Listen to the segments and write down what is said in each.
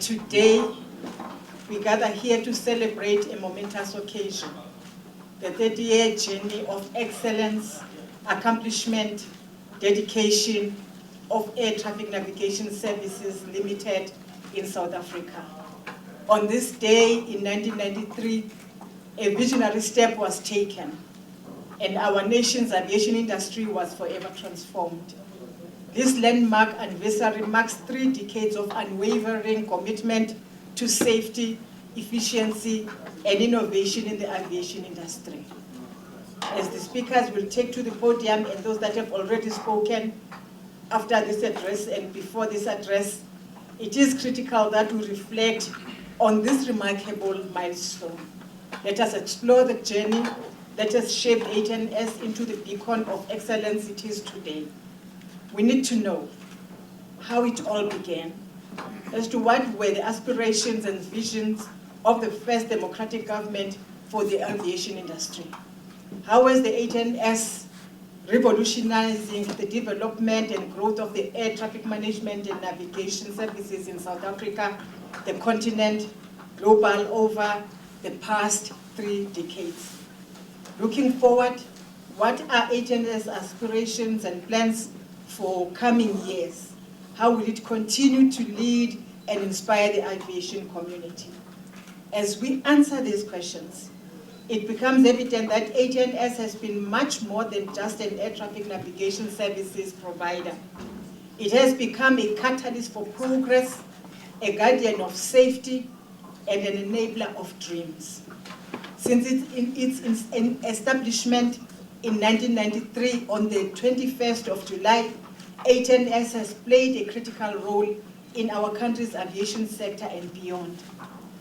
Today, we gather here to celebrate a momentous occasion, the 30-year journey of excellence, accomplishment, dedication of Air Traffic Navigation Services Limited in South Africa. On this day in 1993, a visionary step was taken, and our nation's aviation industry was forever transformed. This landmark anniversary marks 3 decades of unwavering commitment to safety, efficiency, and innovation in the aviation industry. As the speakers will take to the podium and those that have already spoken after this address and before this address, it is critical that we reflect on this remarkable milestone. Let us explore the journey that has shaped ATNS into the beacon of excellence it is today. We need to know how it all began, as to what were the aspirations and visions of the first democratic government for the aviation industry. How was the ATNS revolutionizing the development and growth of the air traffic management and navigation services in South Africa, the continent, global over the past 3 decades. Looking forward, what are ATNS aspirations and plans for coming years? How will it continue to lead and inspire the aviation community? As we answer these questions, it becomes evident that ATNS has been much more than just an air traffic navigation services provider. It has become a catalyst for progress, a guardian of safety, and an enabler of dreams. Since its establishment in 1993, on the 21st of July, ATNS has played a critical role in our country's aviation sector and beyond,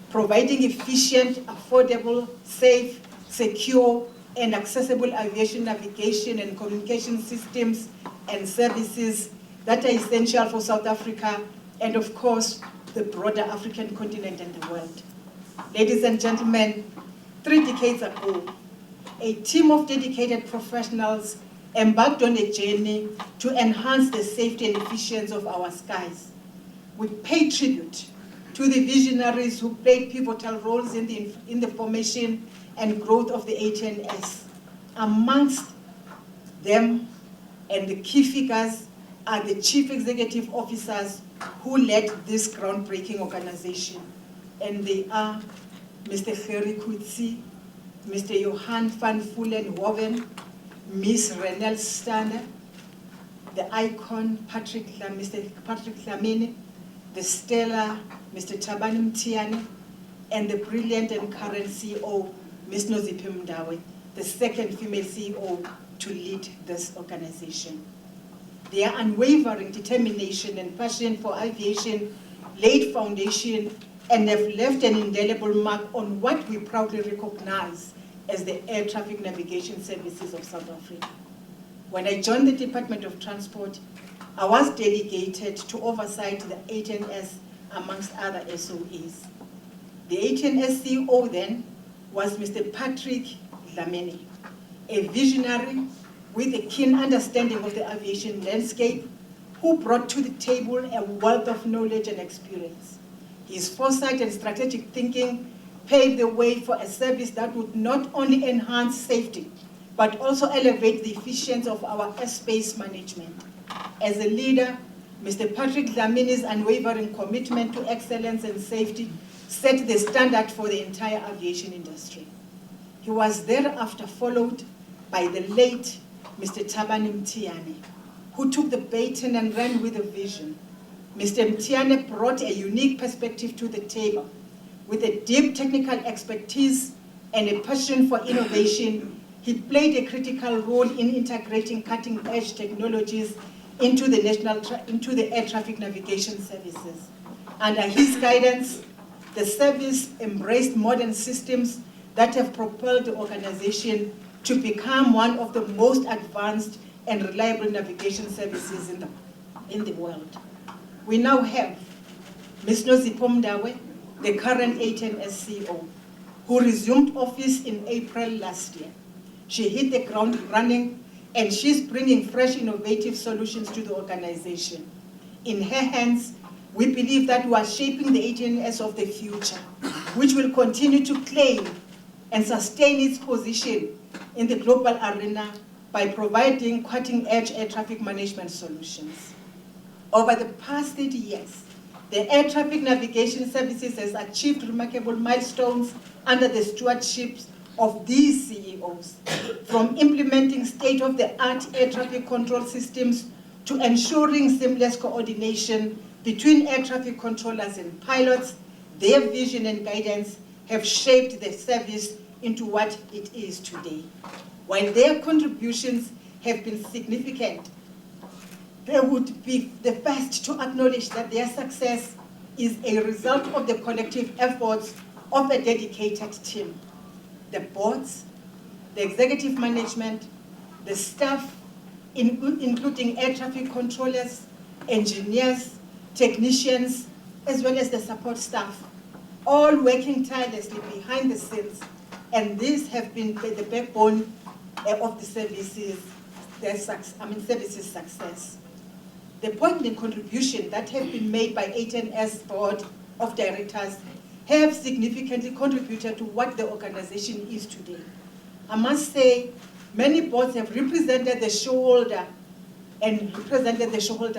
providing efficient, affordable, safe, secure, and accessible aviation navigation and communication systems and services that are essential for South Africa and, of course, the broader African continent and the world. Ladies and gentlemen, 3 decades ago, a team of dedicated professionals embarked on a journey to enhance the safety and efficiency of our skies. We pay tribute to the visionaries who played pivotal roles in the formation and growth of the ATNS. Amongst them and the key figures are the chief executive officers who led this groundbreaking organization. And they are Mr. Gerrie Coetzee, Mr. Johan van Vulenhoven, Ms. Renel Stane, the icon Mr. Patrick Dlamini, the stellar Mr. Thabani Mthiane, and the brilliant and current CEO, Ms. Nozipho Mndawe, the second female CEO to lead this organization. Their unwavering determination and passion for aviation laid foundation and have left an indelible mark on what we proudly recognize as the Air Traffic Navigation Services of South Africa. When I joined the Department of Transport, I was delegated to oversight the ATNS amongst other SOEs. The ATNS CEO then was Mr. Patrick Dlamini, a visionary with a keen understanding of the aviation landscape, who brought to the table a wealth of knowledge and experience. His foresight and strategic thinking paved the way for a service that would not only enhance safety, but also elevate the efficiency of our airspace management. As a leader, Mr. Patrick Dlamini's unwavering commitment to excellence and safety set the standard for the entire aviation industry. He was thereafter followed by the late Mr. Thabani Mthiane, who took the baton and ran with a vision. Mr. Mthiane brought a unique perspective to the table. With a deep technical expertise and a passion for innovation, he played a critical role in integrating cutting-edge technologies into the air traffic navigation services. Under his guidance, the service embraced modern systems that have propelled the organization to become one of the most advanced and reliable navigation services in the world. We now have Ms. Nozipho Mndawe, the current ATNS CEO, who resumed office in April last year. She hit the ground running, and she's bringing fresh, innovative solutions to the organization. In her hands, We believe that we are shaping the ATNS of the future, which will continue to claim and sustain its position in the global arena by providing cutting-edge air traffic management solutions. Over the past 30 years, the air traffic navigation services has achieved remarkable milestones under the stewardship of these CEOs, from implementing state-of-the-art air traffic control systems to ensuring seamless coordination between air traffic controllers and pilots. Their vision and guidance have shaped the service into what it is today. While their contributions have been significant, they would be the first to acknowledge that their success is a result of the collective efforts of a dedicated team. The boards, the executive management, the staff, including air traffic controllers, engineers, technicians, as well as the support staff, all working tirelessly behind the scenes, and these have been the backbone of the services success. The poignant contribution that have been made by ATNS Board of Directors have significantly contributed to what the organization is today. I must say, many boards have represented the shareholder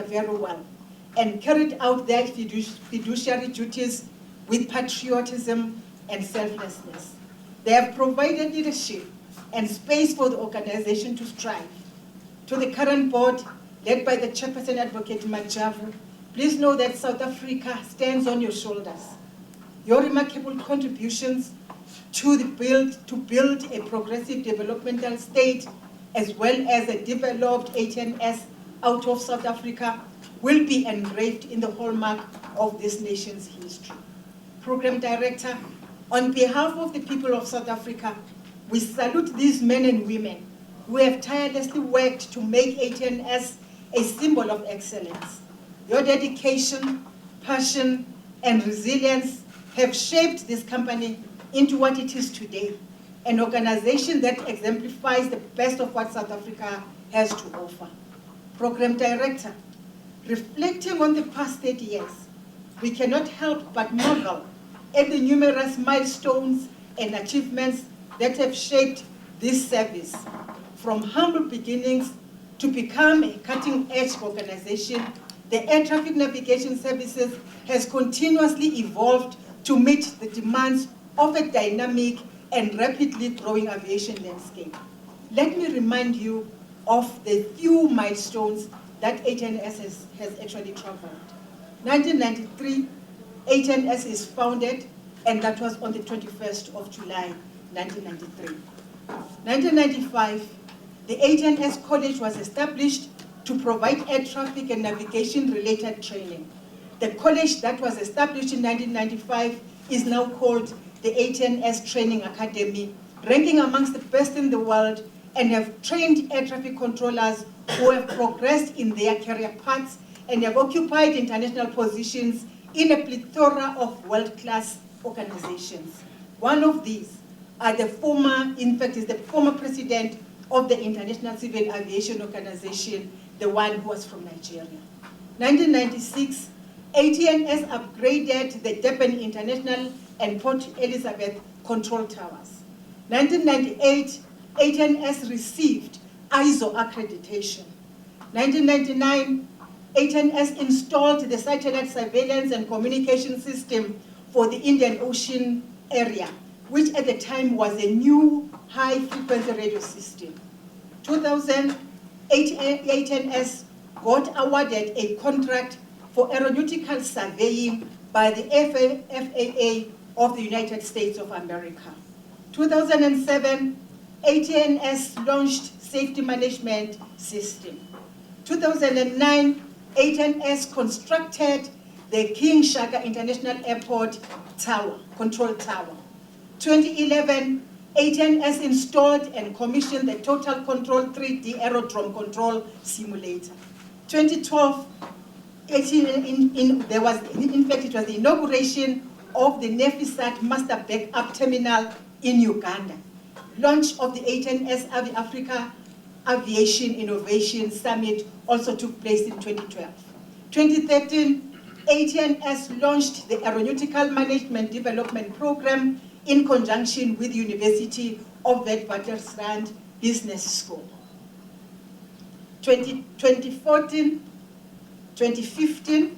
very well and carried out their fiduciary duties with patriotism and selflessness. They have provided leadership and space for the organization to strive. To the current board, led by the Chairperson Advocate Majavu, please know that South Africa stands on your shoulders. Your remarkable contributions to build a progressive developmental state as well as a developed ATNS out of South Africa will be engraved in the hallmark of this nation's history. Program Director, on behalf of the people of South Africa, we salute these men and women who have tirelessly worked to make ATNS a symbol of excellence. Your dedication, passion, and resilience have shaped this company into what it is today, an organization that exemplifies the best of what South Africa has to offer. Program Director, reflecting on the past 30 years, we cannot help but marvel at the numerous milestones and achievements that have shaped this service, from humble beginnings to become a cutting-edge organization. The air traffic navigation services has continuously evolved to meet the demands of a dynamic and rapidly growing aviation landscape. Let me remind you of the few milestones that ATNS has actually traveled. 1993, ATNS is founded, and that was on the 21st of July, 1993. 1995, the ATNS College was established to provide air traffic and navigation related training. The college that was established in 1995 is now called the ATNS Training Academy, ranking amongst the best in the world, and have trained air traffic controllers who have progressed in their career paths and have occupied international positions in a plethora of world-class organizations. One of these are the former president of the International Civil Aviation Organization, the one who was from Nigeria. 1996, ATNS upgraded the Durban International and Port Elizabeth control towers. 1998, ATNS received ISO accreditation. 1999, ATNS installed the satellite surveillance and communication system for the Indian Ocean area, which at the time was a new high-frequency radio system. 2000, ATNS got awarded a contract for aeronautical surveying by the FAA of the United States of America. 2007, ATNS launched Safety Management System. 2009, ATNS constructed the King Shaka International Airport Tower, Control Tower. 2011, ATNS installed and commissioned the Total Control 3D Aerodrome Control Simulator. 2012, it was the inauguration of the Nefisat Master Backup Terminal in Uganda. Launch of the ATNS Africa Aviation Innovation Summit also took place in 2012. 2013, ATNS launched the Aeronautical Management Development Program in conjunction with University of Witwatersrand Business School. 2014, 2015,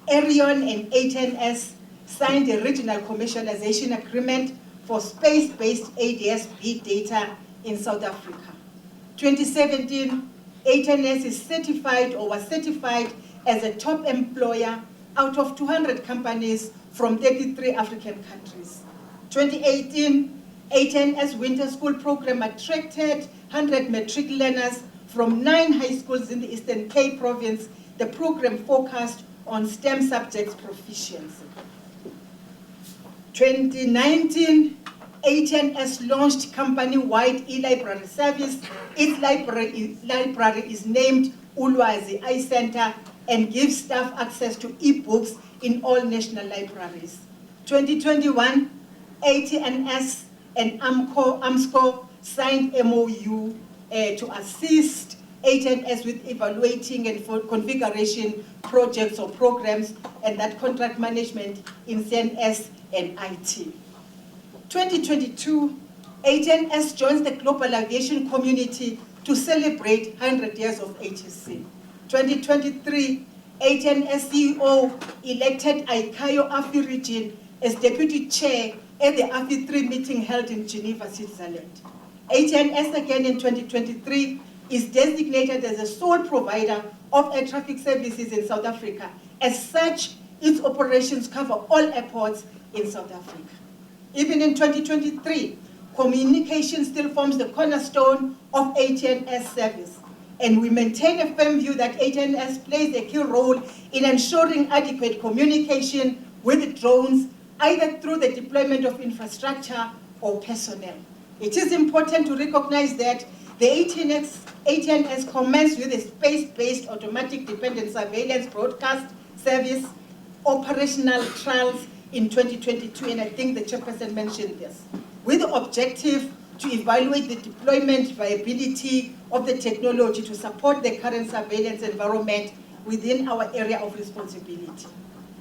Arion and ATNS signed a regional commercialization agreement for space-based ADS-B data in South Africa. 2017, ATNS is certified or was certified as a top employer out of 200 companies from 33 African countries. 2018, ATNS Winter School program attracted 100 matric learners from 9 high schools in the Eastern Cape province. The program focused on STEM subjects proficiency. 2019, ATNS launched company-wide e-library service. Its library is named Ulwazi iCenter and gives staff access to e-books in all national libraries. 2021, ATNS and AMSCO signed MOU to assist ATNS with evaluating and for configuration projects or programs, and that contract management in CNS and IT. 2022, ATNS joins the global aviation community to celebrate 100 years of ATC. 2023, ATNS CEO elected ICAO AFI region as deputy chair at the AFI 3 meeting held in Geneva, Switzerland. ATNS again in 2023 is designated as a sole provider of air traffic services in South Africa. As such, its operations cover all airports in South Africa. Even in 2023, communication still forms the cornerstone of ATNS service. And we maintain a firm view that ATNS plays a key role in ensuring adequate communication with drones, either through the deployment of infrastructure or personnel. It is important to recognize that the ATNS commenced with a space-based automatic dependent surveillance broadcast service operational trials in 2022, and I think the chairperson mentioned this, with the objective to evaluate the deployment viability of the technology to support the current surveillance environment within our area of responsibility.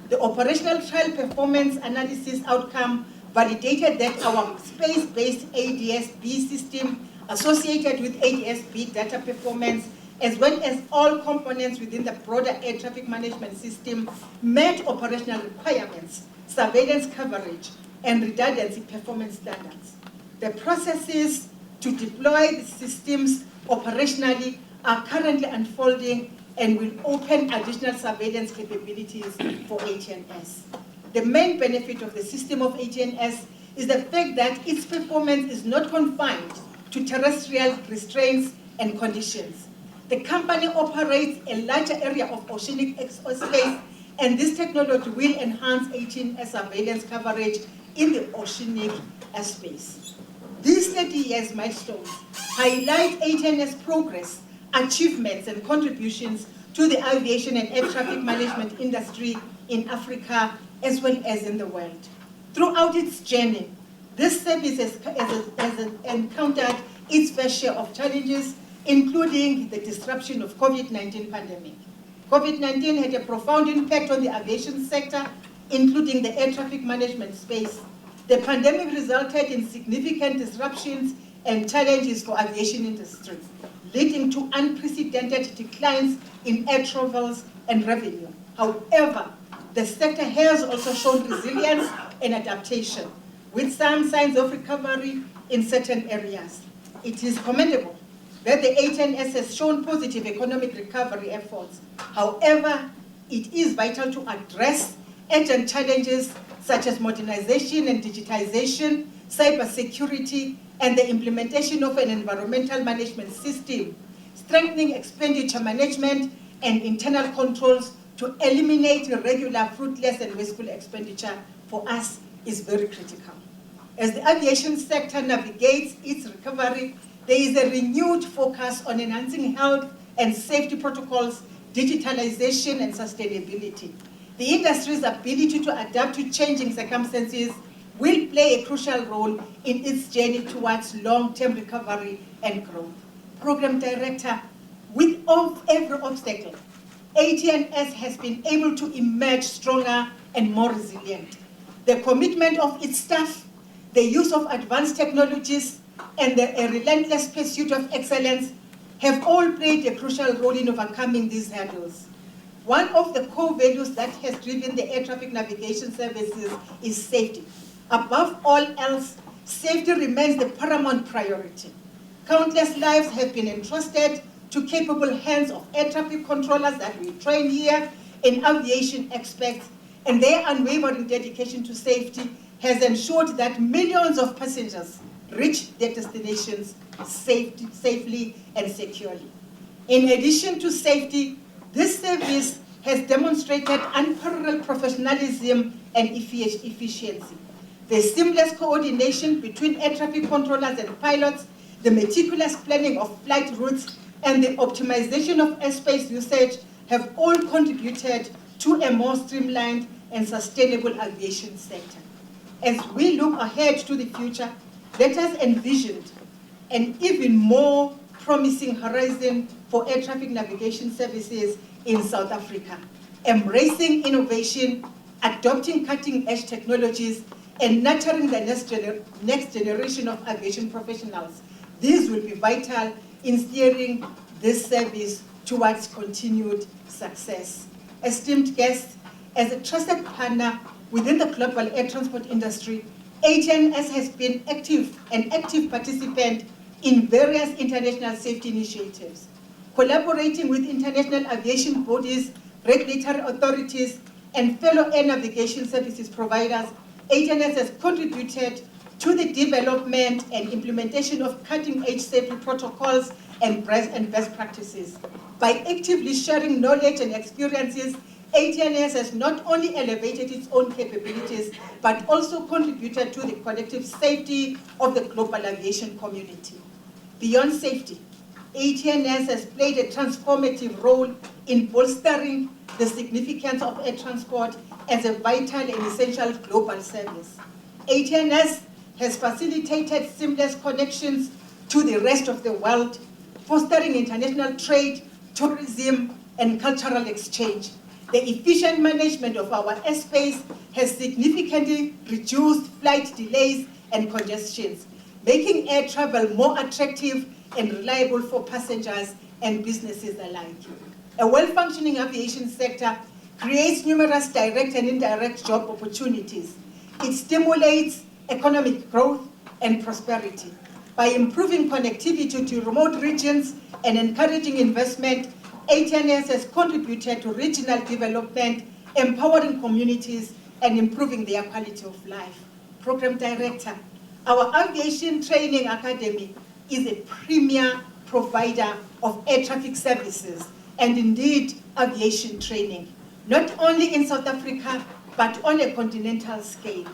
The operational trial performance analysis outcome validated that our space-based ADS-B system associated with ADS-B data performance, as well as all components within the broader air traffic management system, met operational requirements, surveillance coverage, and redundancy performance standards. The processes to deploy the systems operationally are currently unfolding and will open additional surveillance capabilities for ATNS. The main benefit of the system of ATNS is the fact that its performance is not confined to terrestrial restraints and conditions. The company operates a larger area of oceanic airspace, and this technology will enhance ATNS surveillance coverage in the oceanic airspace. These 30 years milestones highlight ATNS progress, achievements, and contributions to the aviation and air traffic management industry in Africa as well as in the world. Throughout its journey, this service has encountered its fair share of challenges, including the disruption of COVID-19 pandemic. COVID-19 had a profound impact on the aviation sector, including the air traffic management space. The pandemic resulted in significant disruptions and challenges for aviation industry, leading to unprecedented declines in air travels and revenue. However, the sector has also shown resilience and adaptation, with some signs of recovery in certain areas. It is commendable that the ATNS has shown positive economic recovery efforts. However, it is vital to address urgent challenges such as modernization and digitization, cybersecurity, and the implementation of an environmental management system, strengthening expenditure management and internal controls to eliminate irregular, fruitless, and wasteful expenditure for us is very critical. As the aviation sector navigates its recovery, there is a renewed focus on enhancing health and safety protocols, digitalization, and sustainability. The industry's ability to adapt to changing circumstances will play a crucial role in its journey towards long-term recovery and growth. Program Director, with every obstacle, ATNS has been able to emerge stronger and more resilient. The commitment of its staff, the use of advanced technologies, and a relentless pursuit of excellence have all played a crucial role in overcoming these hurdles. One of the core values that has driven the air traffic navigation services is safety. Above all else, safety remains the paramount priority. Countless lives have been entrusted to capable hands of air traffic controllers that we train here in aviation experts, and their unwavering dedication to safety has ensured that millions of passengers reach their destinations safely and securely. In addition to safety, this service has demonstrated unparalleled professionalism and efficiency. The seamless coordination between air traffic controllers and pilots, the meticulous planning of flight routes, and the optimization of airspace usage have all contributed to a more streamlined and sustainable aviation sector. As we look ahead to the future, let us envision an even more promising horizon for air traffic navigation services in South Africa, embracing innovation, adopting cutting-edge technologies, and nurturing the next generation of aviation professionals. These will be vital in steering this service towards continued success. Esteemed guests, as a trusted partner within the global air transport industry, ATNS has been an active participant in various international safety initiatives. Collaborating with international aviation bodies, regulatory authorities, and fellow air navigation services providers, ATNS has contributed to the development and implementation of cutting-edge safety protocols and best practices. By actively sharing knowledge and experiences, ATNS has not only elevated its own capabilities, but also contributed to the collective safety of the global aviation community. Beyond safety, ATNS has played a transformative role in bolstering the significance of air transport as a vital and essential global service. ATNS has facilitated seamless connections to the rest of the world, fostering international trade, tourism, and cultural exchange. The efficient management of our airspace has significantly reduced flight delays and congestions, making air travel more attractive and reliable for passengers and businesses alike. A well-functioning aviation sector creates numerous direct and indirect job opportunities. It stimulates economic growth and prosperity. By improving connectivity to remote regions and encouraging investment, ATNS has contributed to regional development, empowering communities and improving their quality of life. Program Director, our Aviation Training Academy is a premier provider of air traffic services and indeed aviation training, not only in South Africa, but on a continental scale.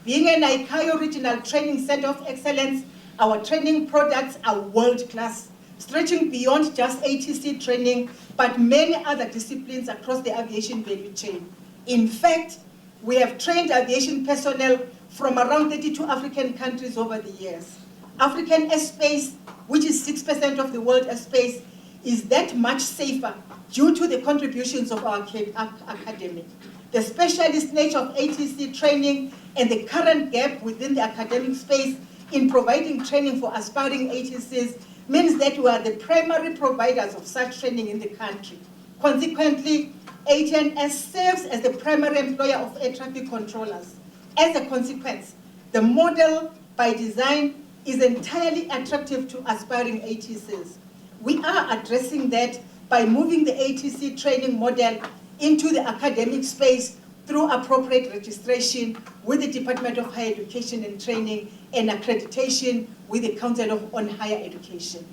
Being an ICAO Regional Training Center of Excellence, our training products are world-class, stretching beyond just ATC training, but many other disciplines across the aviation value chain. In fact, we have trained aviation personnel from around 32 African countries over the years. African airspace, which is 6% of the world airspace, is that much safer due to the contributions of our academy. The specialist nature of ATC training and the current gap within the academic space in providing training for aspiring ATCs means that we are the primary providers of such training in the country. Consequently, ATNS serves as the primary employer of air traffic controllers. As a consequence, the model by design is entirely attractive to aspiring ATCs. We are addressing that by moving the ATC training model into the academic space through appropriate registration with the Department of Higher Education and Training and accreditation with the Council on Higher Education.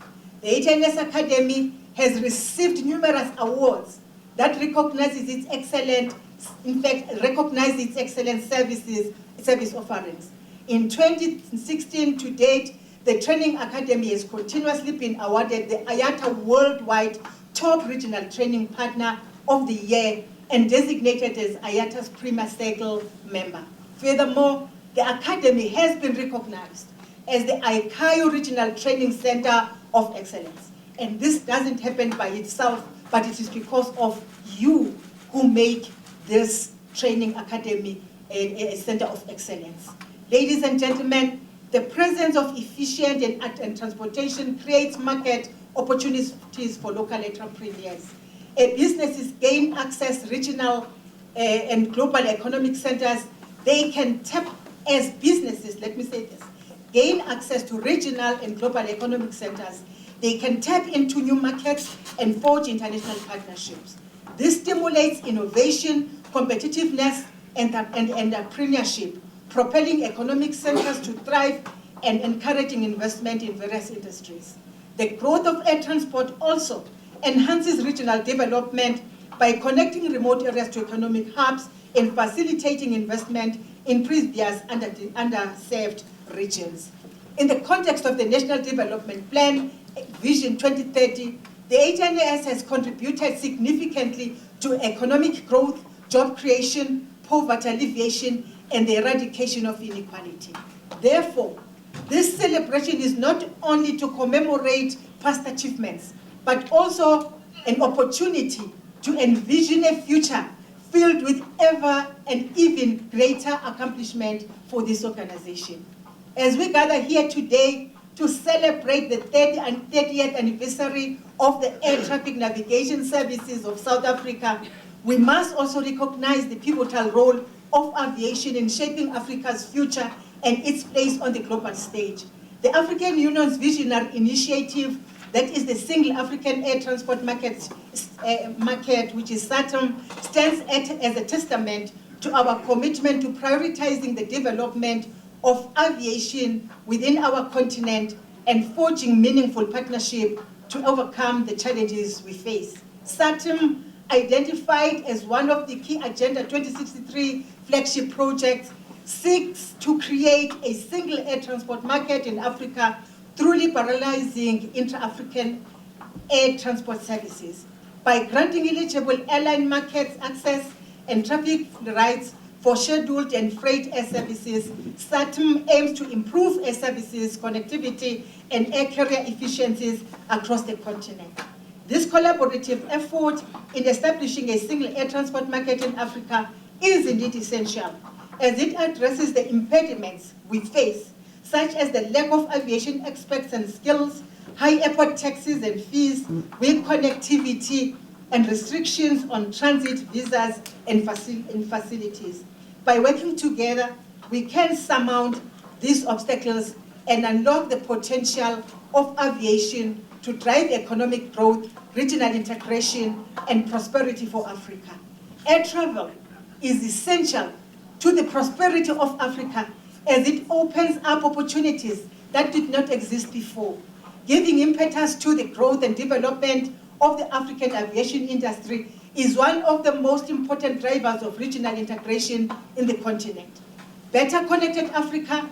The ATNS Academy has received numerous awards that recognizes its excellent service offerings. In 2016 to date, the Training Academy has continuously been awarded the IATA Worldwide Top Regional Training Partner of the Year and designated as IATA's Premier Circle member. Furthermore, the Academy has been recognized as the ICAO Regional Training Center of Excellence. And this doesn't happen by itself, but it is because of you who make this training academy a center of excellence. Ladies and gentlemen, the presence of efficient and transportation creates market opportunities for local entrepreneurs. Businesses gain access regional and global economic centers. They can tap as businesses, let me say this, gain access to regional and global economic centers. They can tap into new markets and forge international partnerships. This stimulates innovation, competitiveness, and entrepreneurship, propelling economic centers to thrive and encouraging investment in various industries. The growth of air transport also enhances regional development by connecting remote areas to economic hubs and facilitating investment in previous underserved regions. In the context of the National Development Plan, Vision 2030, the ATNS has contributed significantly to economic growth, job creation, poverty alleviation, and the eradication of inequality. Therefore, this celebration is not only to commemorate past achievements, but also an opportunity to envision a future filled with ever and even greater accomplishment for this organization. As we gather here today to celebrate the 30th anniversary of the Air Traffic Navigation Services of South Africa, we must also recognize the pivotal role of aviation in shaping Africa's future and its place on the global stage. The African Union's Visionary initiative, that is the Single African Air Transport Market, which is SATM, stands as a testament to our commitment to prioritizing the development of aviation within our continent and forging meaningful partnership to overcome the challenges we face. SATM, identified as one of the key Agenda 2063 flagship projects, seeks to create a single air transport market in Africa through liberalizing intra-African air transport services. By granting eligible airline markets access and traffic rights for scheduled and freight air services, SATM aims to improve air services, connectivity, and air carrier efficiencies across the continent. This collaborative effort in establishing a single air transport market in Africa is indeed essential, as it addresses the impediments we face, such as the lack of aviation experts and skills, high airport taxes and fees, weak connectivity, and restrictions on transit visas and facilities. By working together, we can surmount these obstacles and unlock the potential of aviation to drive economic growth, regional integration, and prosperity for Africa. Air travel is essential to the prosperity of Africa as it opens up opportunities that did not exist before, giving impetus to the growth and development of the African aviation industry is one of the most important drivers of regional integration in the continent. Better connected Africa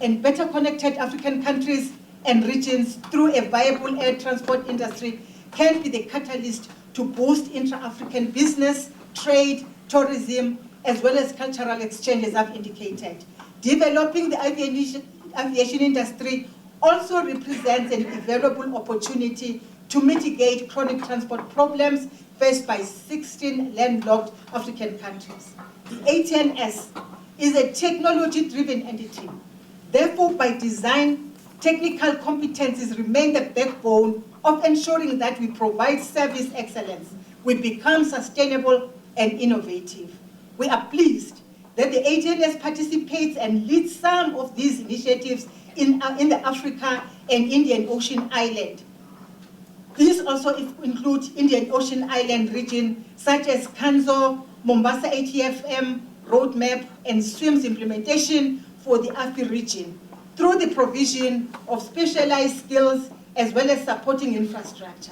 and better connected African countries and regions through a viable air transport industry can be the catalyst to boost intra-African business, trade, tourism, as well as cultural exchange, as I've indicated. Developing the aviation industry also represents an invaluable opportunity to mitigate chronic transport problems faced by 16 landlocked African countries. The ATNS is a technology-driven entity. Therefore, by design, technical competencies remain the backbone of ensuring that we provide service excellence, we become sustainable and innovative. We are pleased that the ATNS participates and leads some of these initiatives in the Africa and Indian Ocean Island. These also include Indian Ocean Island region, such as Kanzo, Mombasa ATFM, Roadmap, and SWIM's implementation for the AFI region, through the provision of specialized skills as well as supporting infrastructure.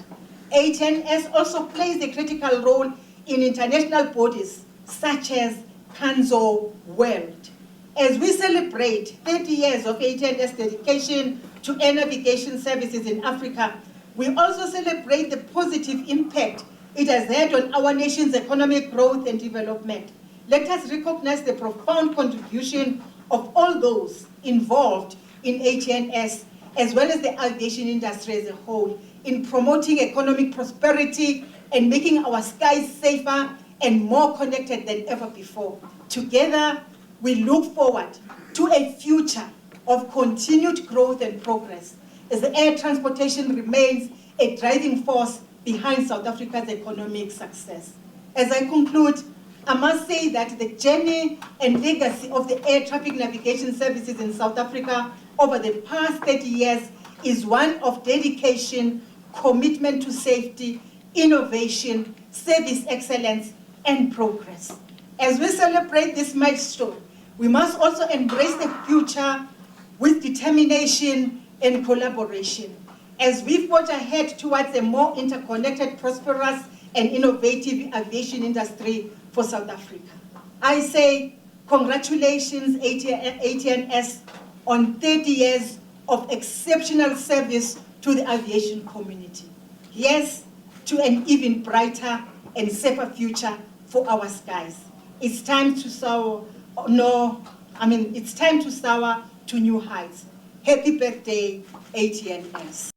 ATNS also plays a critical role in international bodies, such as Kanzo World. As we celebrate 30 years of ATNS dedication to air navigation services in Africa, we also celebrate the positive impact it has had on our nation's economic growth and development. Let us recognize the profound contribution of all those involved in ATNS, as well as the aviation industry as a whole, in promoting economic prosperity and making our skies safer and more connected than ever before. Together, we look forward to a future of continued growth and progress as the air transportation remains a driving force behind South Africa's economic success. As I conclude, I must say that the journey and legacy of the air traffic navigation services in South Africa over the past 30 years is one of dedication, commitment to safety, innovation, service excellence, and progress. As we celebrate this milestone, we must also embrace the future with determination and collaboration as we forge ahead towards a more interconnected, prosperous, and innovative aviation industry for South Africa. I say congratulations, ATNS, on 30 years of exceptional service to the aviation community. Yes, to an even brighter and safer future for our skies. It's time to soar to new heights. Happy birthday, ATNS.